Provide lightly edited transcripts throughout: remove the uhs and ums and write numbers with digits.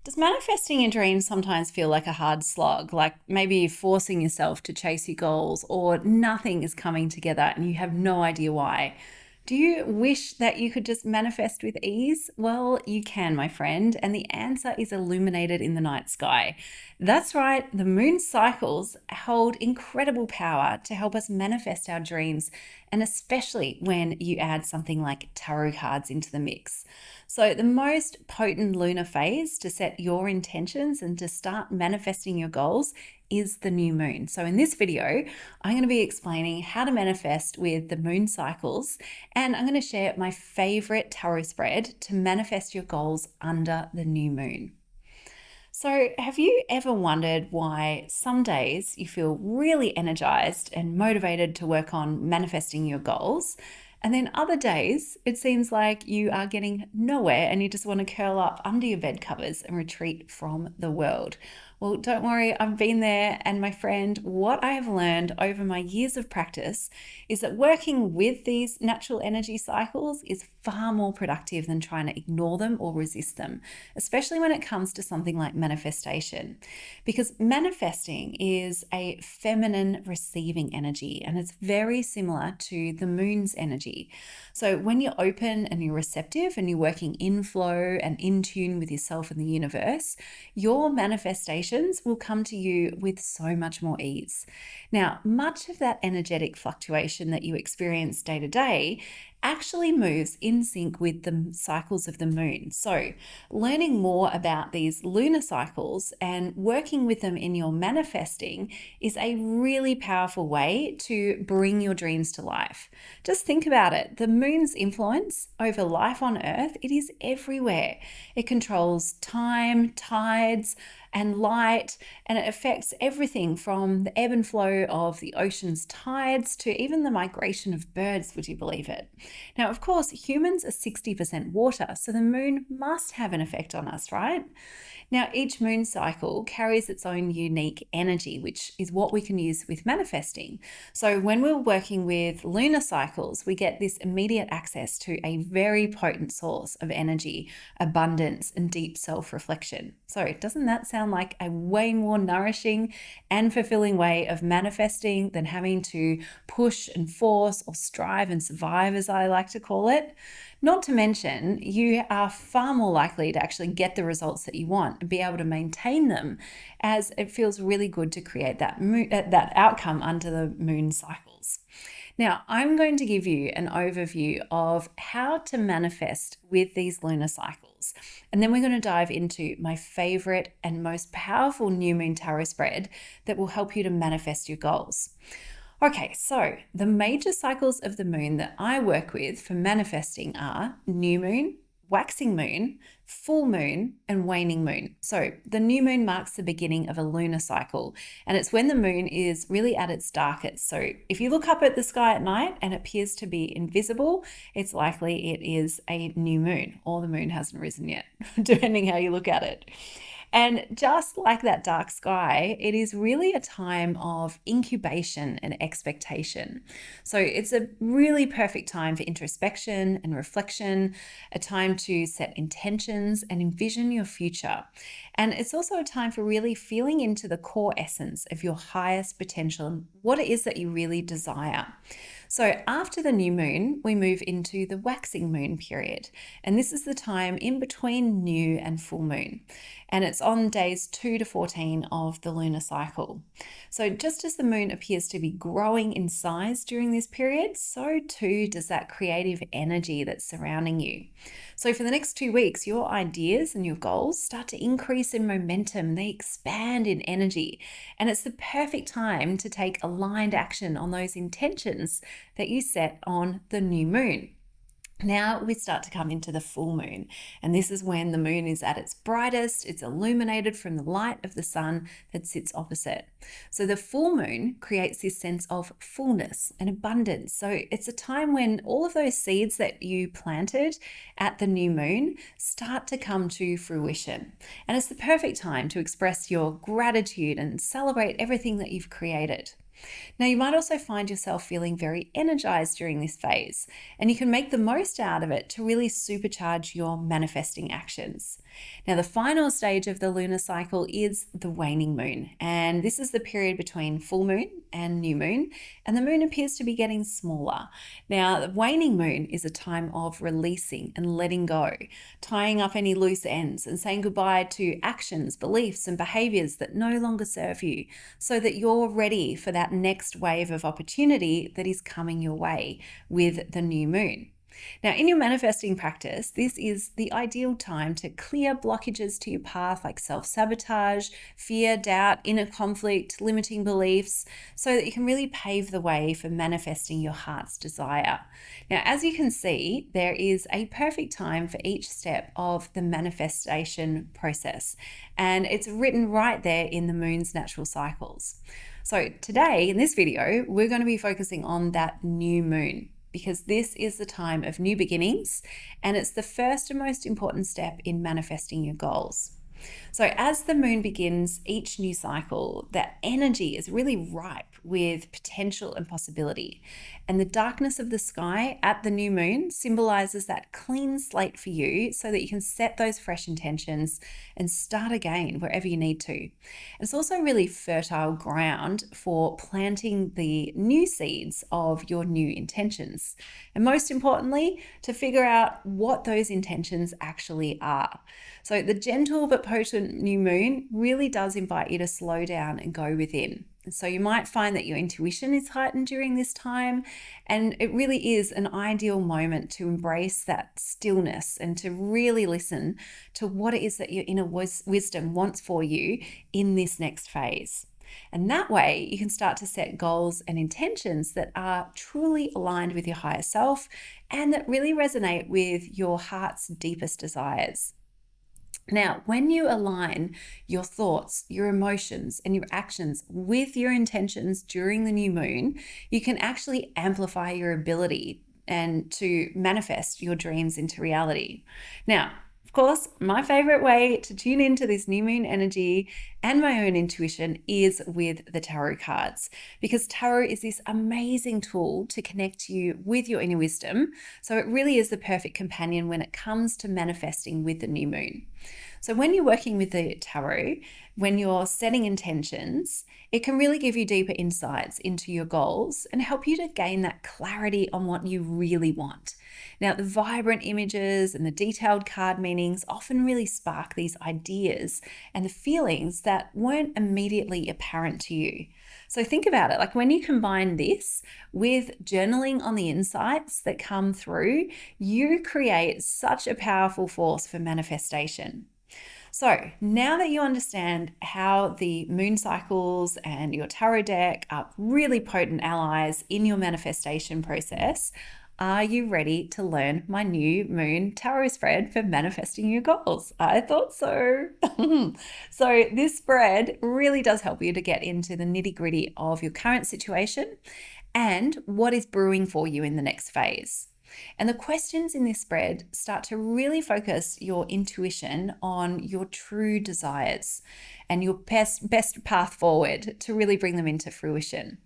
Does manifesting your dreams sometimes feel like a hard slog? Like maybe you're forcing yourself to chase your goals or nothing is coming together and you have no idea why? Do you wish that you could just manifest with ease? Well, you can, my friend, and the answer is illuminated in the night sky. That's right, the moon cycles hold incredible power to help us manifest our dreams, and especially when you add something like tarot cards into the mix. So, the most potent lunar phase to set your intentions and to start manifesting your goals is the new moon. So, in this video, I'm going to be explaining how to manifest with the moon cycles, and I'm going to share my favorite tarot spread to manifest your goals under the new moon. So, have you ever wondered why some days you feel really energized and motivated to work on manifesting your goals? And then other days, it seems like you are getting nowhere and you just want to curl up under your bed covers and retreat from the world. Well, don't worry, I've been there. And my friend, what I have learned over my years of practice is that working with these natural energy cycles is far more productive than trying to ignore them or resist them, especially when it comes to something like manifestation. Because manifesting is a feminine receiving energy and it's very similar to the moon's energy. So when you're open and you're receptive and you're working in flow and in tune with yourself and the universe, your manifestations will come to you with so much more ease. Now, much of that energetic fluctuation that you experience day to day actually moves in sync with the cycles of the moon. So, learning more about these lunar cycles and working with them in your manifesting is a really powerful way to bring your dreams to life. Just think about it. The moon's influence over life on Earth, it is everywhere. It controls time, tides, and light, and it affects everything from the ebb and flow of the ocean's tides to even the migration of birds, would you believe it? Now, of course, humans are 60% water, so the moon must have an effect on us, right? Now, each moon cycle carries its own unique energy, which is what we can use with manifesting. So, when we're working with lunar cycles, we get this immediate access to a very potent source of energy, abundance, and deep self reflection. So, doesn't that sound like a way more nourishing and fulfilling way of manifesting than having to push and force or strive and survive, as I like to call it? Not to mention, you are far more likely to actually get the results that you want and be able to maintain them, as it feels really good to create that outcome under the moon cycles. Now, I'm going to give you an overview of how to manifest with these lunar cycles. And then we're going to dive into my favorite and most powerful new moon tarot spread that will help you to manifest your goals. Okay, so the major cycles of the moon that I work with for manifesting are new moon, waxing moon, full moon, and waning moon. So the new moon marks the beginning of a lunar cycle, and it's when the moon is really at its darkest. So if you look up at the sky at night and it appears to be invisible, it's likely it is a new moon, or the moon hasn't risen yet, depending how you look at it. And just like that dark sky, it is really a time of incubation and expectation. So it's a really perfect time for introspection and reflection, a time to set intentions and envision your future. And it's also a time for really feeling into the core essence of your highest potential and what it is that you really desire. So after the new moon, we move into the waxing moon period. And this is the time in between new and full moon. And it's on days 2 to 14 of the lunar cycle. So just as the moon appears to be growing in size during this period, so too does that creative energy that's surrounding you. So for the next 2 weeks, your ideas and your goals start to increase in momentum. They expand in energy. And it's the perfect time to take aligned action on those intentions that you set on the new moon. Now we start to come into the full moon, and this is when the moon is at its brightest. It's illuminated from the light of the sun that sits opposite. So the full moon creates this sense of fullness and abundance. So it's a time when all of those seeds that you planted at the new moon start to come to fruition. And it's the perfect time to express your gratitude and celebrate everything that you've created. Now, you might also find yourself feeling very energized during this phase, and you can make the most out of it to really supercharge your manifesting actions. Now, the final stage of the lunar cycle is the waning moon, and this is the period between full moon and new moon, and the moon appears to be getting smaller. Now, the waning moon is a time of releasing and letting go, tying up any loose ends and saying goodbye to actions, beliefs, and behaviors that no longer serve you, so that you're ready for that next wave of opportunity that is coming your way with the new moon. Now, in your manifesting practice, this is the ideal time to clear blockages to your path like self-sabotage, fear, doubt, inner conflict, limiting beliefs, so that you can really pave the way for manifesting your heart's desire. Now, as you can see, there is a perfect time for each step of the manifestation process, and it's written right there in the moon's natural cycles. So today, in this video, we're going to be focusing on that new moon, because this is the time of new beginnings, and it's the first and most important step in manifesting your goals. So as the moon begins each new cycle, that energy is really ripe with potential and possibility. And the darkness of the sky at the new moon symbolizes that clean slate for you, so that you can set those fresh intentions and start again wherever you need to. It's also really fertile ground for planting the new seeds of your new intentions. And most importantly, to figure out what those intentions actually are. So the gentle but potent new moon really does invite you to slow down and go within. So you might find that your intuition is heightened during this time, and it really is an ideal moment to embrace that stillness and to really listen to what it is that your inner wisdom wants for you in this next phase. And that way you can start to set goals and intentions that are truly aligned with your higher self and that really resonate with your heart's deepest desires. Now, when you align your thoughts, your emotions, and your actions with your intentions during the new moon, you can actually amplify your ability and to manifest your dreams into reality. Now, of course, my favorite way to tune into this new moon energy and my own intuition is with the tarot cards, because tarot is this amazing tool to connect you with your inner wisdom. So it really is the perfect companion when it comes to manifesting with the new moon. So when you're working with the tarot, when you're setting intentions, it can really give you deeper insights into your goals and help you to gain that clarity on what you really want. Now, the vibrant images and the detailed card meanings often really spark these ideas and the feelings that weren't immediately apparent to you. So think about it, like when you combine this with journaling on the insights that come through, you create such a powerful force for manifestation. So now that you understand how the moon cycles and your tarot deck are really potent allies in your manifestation process, are you ready to learn my new moon tarot spread for manifesting your goals? I thought so. So this spread really does help you to get into the nitty-gritty of your current situation and what is brewing for you in the next phase. And the questions in this spread start to really focus your intuition on your true desires and your best path forward to really bring them into fruition.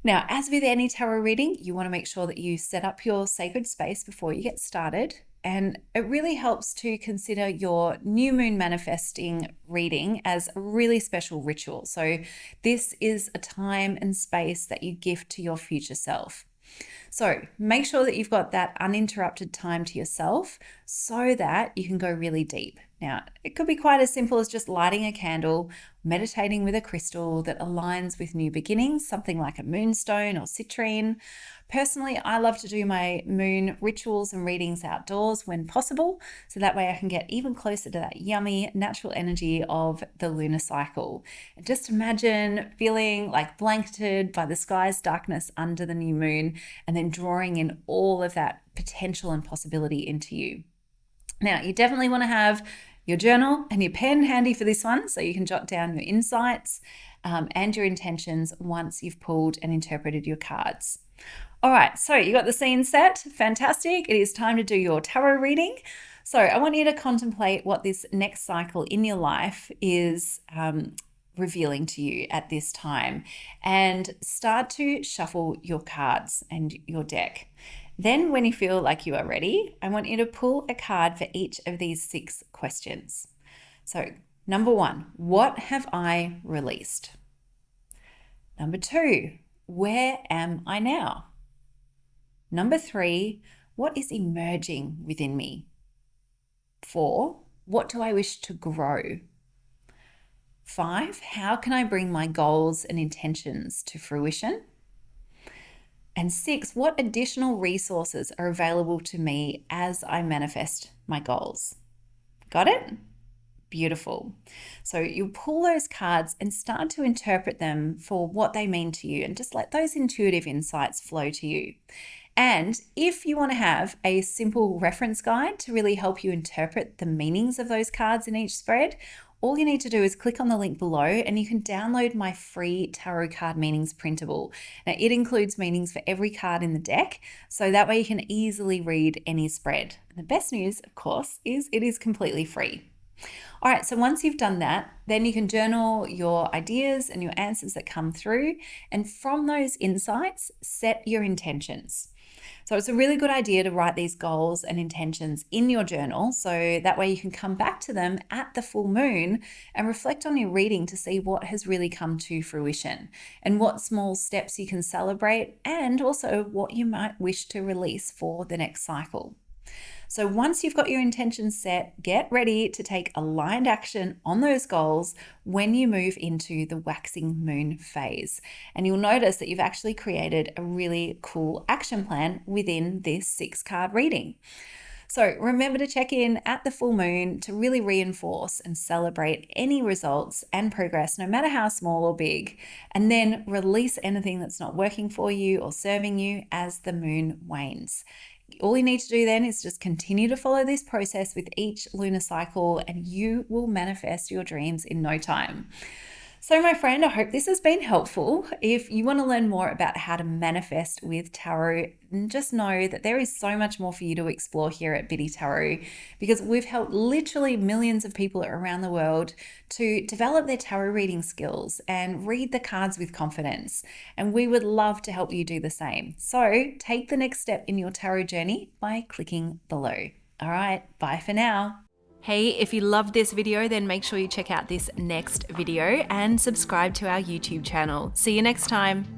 Now, as with any tarot reading, you want to make sure that you set up your sacred space before you get started. And it really helps to consider your new moon manifesting reading as a really special ritual. So this is a time and space that you gift to your future self. So make sure that you've got that uninterrupted time to yourself so that you can go really deep. Now, it could be quite as simple as just lighting a candle, meditating with a crystal that aligns with new beginnings, something like a moonstone or citrine. Personally, I love to do my moon rituals and readings outdoors when possible, so that way I can get even closer to that yummy natural energy of the lunar cycle. And just imagine feeling like blanketed by the sky's darkness under the new moon, and then drawing in all of that potential and possibility into you. Now, you definitely want to have your journal and your pen handy for this one, so you can jot down your insights and your intentions once you've pulled and interpreted your cards. All right, so you got the scene set. Fantastic. It is time to do your tarot reading. So I want you to contemplate what this next cycle in your life is revealing to you at this time, and start to shuffle your cards and your deck. Then when you feel like you are ready, I want you to pull a card for each of these 6 questions. So, number 1, what have I released? Number 2, where am I now? Number 3, what is emerging within me? 4, what do I wish to grow? 5, how can I bring my goals and intentions to fruition? And 6, what additional resources are available to me as I manifest my goals? Got it? Beautiful. So you pull those cards and start to interpret them for what they mean to you and just let those intuitive insights flow to you. And if you want to have a simple reference guide to really help you interpret the meanings of those cards in each spread, all you need to do is click on the link below and you can download my free tarot card meanings printable. Now, it includes meanings for every card in the deck, so that way you can easily read any spread. And the best news, of course, is it is completely free. All right, so once you've done that, then you can journal your ideas and your answers that come through, and from those insights, set your intentions. So it's a really good idea to write these goals and intentions in your journal, so that way you can come back to them at the full moon and reflect on your reading to see what has really come to fruition and what small steps you can celebrate, and also what you might wish to release for the next cycle. So once you've got your intentions set, get ready to take aligned action on those goals when you move into the waxing moon phase. And you'll notice that you've actually created a really cool action plan within this 6-card reading. So remember to check in at the full moon to really reinforce and celebrate any results and progress, no matter how small or big, and then release anything that's not working for you or serving you as the moon wanes. All you need to do then is just continue to follow this process with each lunar cycle, and you will manifest your dreams in no time. So my friend, I hope this has been helpful. If you want to learn more about how to manifest with tarot, just know that there is so much more for you to explore here at Biddy Tarot, because we've helped literally millions of people around the world to develop their tarot reading skills and read the cards with confidence. And we would love to help you do the same. So take the next step in your tarot journey by clicking below. All right, bye for now. Hey, if you loved this video, then make sure you check out this next video and subscribe to our YouTube channel. See you next time.